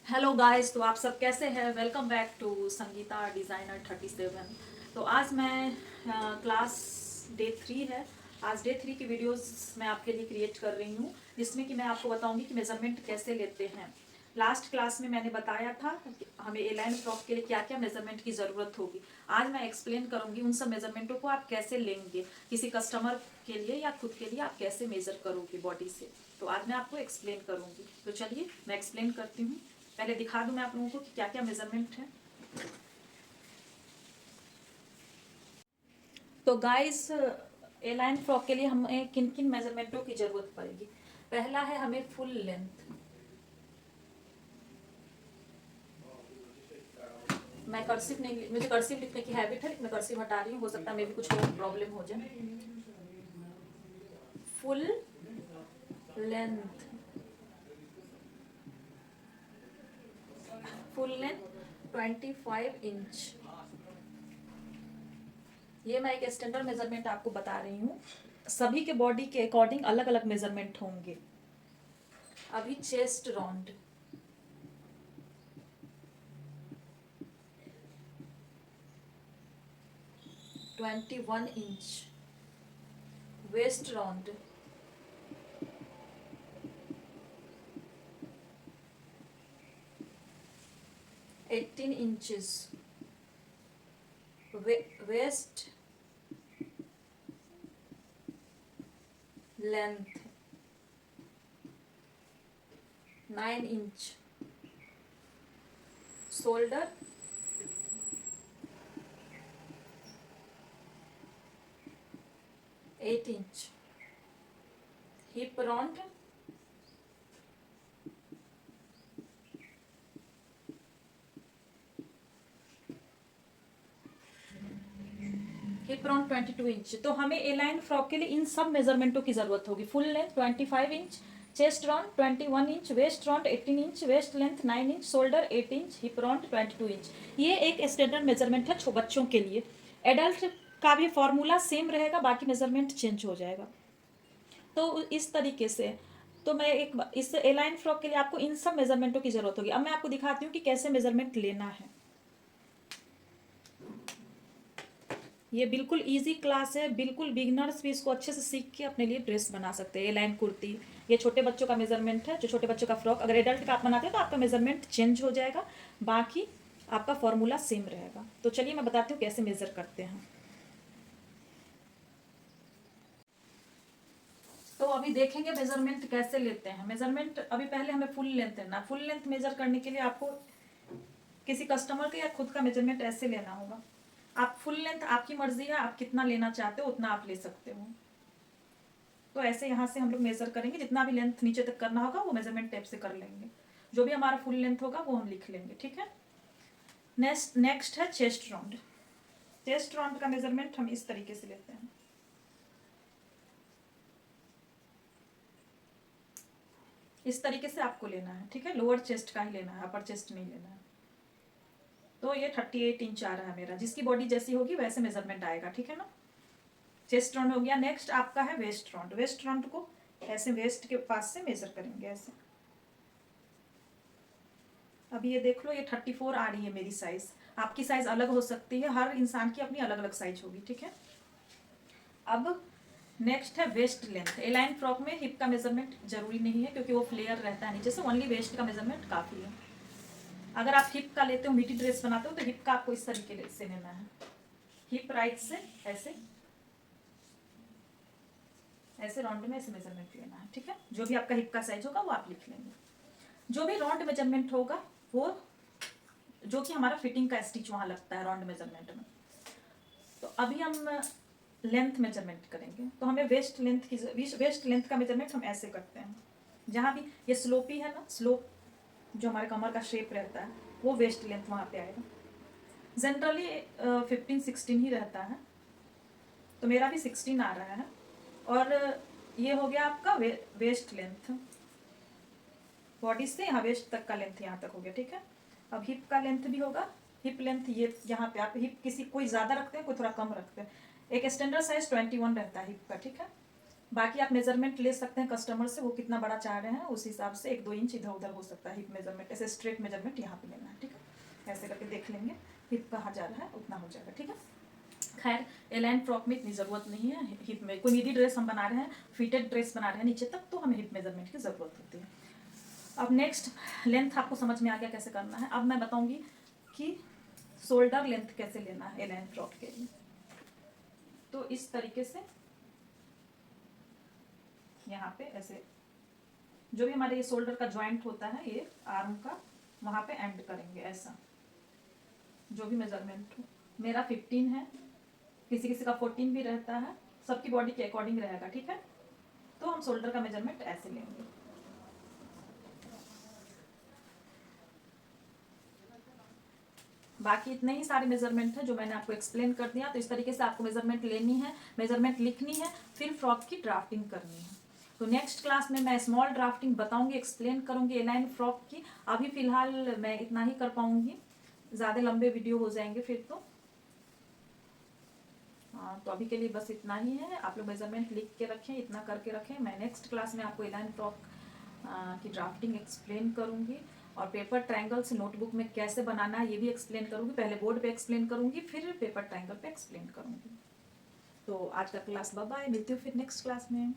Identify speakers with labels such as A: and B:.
A: Hello guys, तो आप सब कैसे हैं। Welcome back to Sangeeta designer 37। तो आज मैं क्लास डे 3 है। आज डे 3 की वीडियोस मैं आपके लिए क्रिएट कर रही हूँ, जिसमें कि मैं आपको बताऊंगी कि मेज़रमेंट कैसे लेते हैं। लास्ट क्लास में मैंने बताया था कि हमें ए लाइन फ्रॉक के लिए क्या क्या मेज़रमेंट की ज़रूरत होगी। आज मैं एक्सप्लेन करूँगी उन सब मेज़रमेंटों को आप कैसे लेंगे, किसी कस्टमर के लिए या खुद के लिए आप कैसे मेज़र करोगे बॉडी से। तो आज मैं आपको एक्सप्लेन करूँगी। तो चलिए मैं एक्सप्लेन करती हूँ। पहले दिखा दूं मैं आप लोगों को कि क्या क्या मेजरमेंट है। तो गाइस, ए लाइन फ्रॉक के लिए हमें किन किन मेजरमेंटों की जरूरत पड़ेगी। पहला है हमें फुल लेंथ। मैं कर्सिव नहीं, मुझे कर्सिव लिखने की हैबिट है, लेकिन मैं कर्सिव हटा रही हूँ, हो सकता है मे भी कुछ और प्रॉब्लम हो जाए। Full length, full length 25 inch. ये मैं एक स्टैंडर्ड मेजरमेंट आपको बता रही हूँ। सभी के बॉडी के अकॉर्डिंग अलग अलग मेजरमेंट होंगे। अभी chest round 21 inch, waist round 18 inches, waist length 9 inch, shoulder 8 inch, hip round 22 inch. तो हमें ए लाइन फ्रॉक के लिए इन सब मेजरमेंटों की जरूरत होगी। Full length 25 inch, chest round 21 inch, waist round 18 inch, waist length 9 inch, shoulder 8 inch, hip round 22 inch. ये एक स्टैंडर्ड मेजरमेंट है बच्चों के लिए। एडल्ट का भी फॉर्मूला सेम रहेगा, बाकी मेजरमेंट चेंज हो जाएगा। तो इस तरीके से तो मैं एक इस ए लाइन फ्रॉक के लिए आपको इन सब मेजरमेंटों की जरूरत होगी। अब मैं आपको दिखाती हूँ कि कैसे मेजरमेंट लेना है। ये बिल्कुल इजी क्लास है, बिल्कुल बिगनर्स भी इसको अच्छे से सीख के अपने लिए ड्रेस बना सकते हैं। ये लाइन कुर्ती, ये छोटे बच्चों का मेजरमेंट है, जो छोटे बच्चों का फ्रॉक। अगर एडल्ट का आप बनाते हैं तो आपका मेजरमेंट चेंज हो जाएगा, बाकी आपका फॉर्मूला सेम रहेगा। तो चलिए मैं बताती हूँ कैसे मेजर करते हैं। तो अभी देखेंगे मेजरमेंट कैसे लेते हैं। मेजरमेंट अभी पहले हमें फुल लेंथ लेना। फुल लेंथ मेजर करने के लिए आपको किसी कस्टमर का या खुद का मेजरमेंट ऐसे लेना होगा। आप फुल लेंथ आपकी मर्जी है, आप कितना लेना चाहते हो उतना आप ले सकते हो। तो ऐसे यहाँ से हम लोग मेजर करेंगे, जितना भी लेंथ नीचे तक करना होगा वो मेजरमेंट टेप से कर लेंगे। जो भी हमारा फुल लेंथ होगा वो हम लिख लेंगे, ठीक है। नेक्स्ट है चेस्ट राउंड। चेस्ट राउंड का मेजरमेंट हम इस तरीके से लेते हैं। इस तरीके से आपको लेना है, ठीक है। लोअर चेस्ट का ही लेना है, अपर चेस्ट नहीं लेना है। तो ये 38 इंच आ रहा है मेरा। जिसकी बॉडी जैसी होगी वैसे मेजरमेंट आएगा, ठीक है ना। चेस्ट राउंड हो गया। नेक्स्ट आपका है वेस्ट राउंड। वेस्ट राउंड को ऐसे वेस्ट के पास से मेजर करेंगे ऐसे। अभी ये देख लो, ये 34 आ रही है मेरी साइज। आपकी साइज अलग हो सकती है, हर इंसान की अपनी अलग अलग साइज होगी, ठीक है। अब नेक्स्ट है वेस्ट लेंथ। ए लाइन फ्रॉक में हिप का मेजरमेंट जरूरी नहीं है, क्योंकि वो फ्लेयर रहता है नीचे से। ओनली वेस्ट का मेजरमेंट काफी है। अगर आप हिप का लेते हो, मीठी ड्रेस बनाते हो, तो हिप का आपको इस तरीके से लेना है। हिप राइट से ऐसे ऐसे राउंड में ऐसे मेजरमेंट लेना है, ठीक है। जो भी आपका हिप का साइज होगा वो आप लिख लेंगे। जो भी राउंड मेजरमेंट होगा वो, जो कि हमारा फिटिंग का स्टिच वहां लगता है राउंड मेजरमेंट में। तो अभी हम लेंथ मेजरमेंट करेंगे। तो हमें वेस्ट लेंथ का मेजरमेंट हम ऐसे करते हैं। जहाँ भी ये स्लोपी है ना, स्लोप जो हमारे कमर का शेप रहता है, वो वेस्ट लेंथ वहाँ पे आएगा। जनरली 15-16 ही रहता है, तो मेरा भी 16 आ रहा है। और ये हो गया आपका वेस्ट लेंथ। बॉडी से यहाँ वेस्ट तक का लेंथ यहाँ तक हो गया, ठीक है। अब हिप का लेंथ भी होगा। हिप लेंथ ये यहाँ पे आप हिप किसी कोई ज़्यादा रखते हैं, कोई थोड़ा कम रखते हैं। एक स्टैंडर्ड साइज 21 रहता है हिप का, ठीक है। बाकी आप मेजरमेंट ले सकते हैं कस्टमर से, वो कितना बड़ा चाह रहे हैं उस हिसाब से 1-2 इंच इधर उधर हो सकता है हिप मेजरमेंट। ऐसे स्ट्रेट मेजरमेंट यहाँ पे लेना है, ठीक है। ऐसे करके देख लेंगे हिप कहाँ जा रहा है उतना हो जाएगा, ठीक है। खैर एलाइन फ्रॉक में इतनी ज़रूरत नहीं है। हिप में कोई मिडी ड्रेस हम बना रहे हैं, फिटेड ड्रेस बना रहे हैं नीचे तक, तो हमें हिप मेजरमेंट की ज़रूरत होती है। अब नेक्स्ट लेंथ आपको समझ में आ गया कैसे करना है। अब मैं बताऊंगी कि शोल्डर लेंथ कैसे लेना है एलाइन फ्रॉक के लिए। तो इस तरीके से यहाँ पे ऐसे जो भी हमारे ये शोल्डर का जॉइंट होता है ये आर्म का, वहाँ पे एंड करेंगे ऐसा। जो भी मेजरमेंट हो, मेरा 15 है, किसी किसी का 14 भी रहता है, सबकी बॉडी के अकॉर्डिंग रहेगा, ठीक है। तो हम शोल्डर का मेजरमेंट ऐसे लेंगे। बाकी इतने ही सारे मेजरमेंट है जो मैंने आपको एक्सप्लेन कर दिया। तो इस तरीके से आपको मेजरमेंट लेनी है, मेजरमेंट लिखनी है, फिर फ्रॉक की ड्राफ्टिंग करनी है। तो नेक्स्ट क्लास में मैं स्मॉल ड्राफ्टिंग बताऊंगी, एक्सप्लेन करूंगी एलाइन फ्रॉक की। अभी फिलहाल मैं इतना ही कर पाऊंगी, ज़्यादा लंबे वीडियो हो जाएंगे फिर तो। हाँ, तो अभी के लिए बस इतना ही है। आप लोग मेजरमेंट लिख के रखें, इतना करके रखें। मैं नेक्स्ट क्लास में आपको एलाइन फ्रॉक की ड्राफ्टिंग एक्सप्लेन करूंगी, और पेपर ट्रायंगल से नोटबुक में कैसे बनाना है ये भी एक्सप्लेन करूंगी। पहले बोर्ड पे एक्सप्लेन करूंगी, फिर पेपर ट्रायंगल पे एक्सप्लेन करूंगी। तो आज का क्लास बाय बाय, मिलती हूँ फिर नेक्स्ट क्लास में।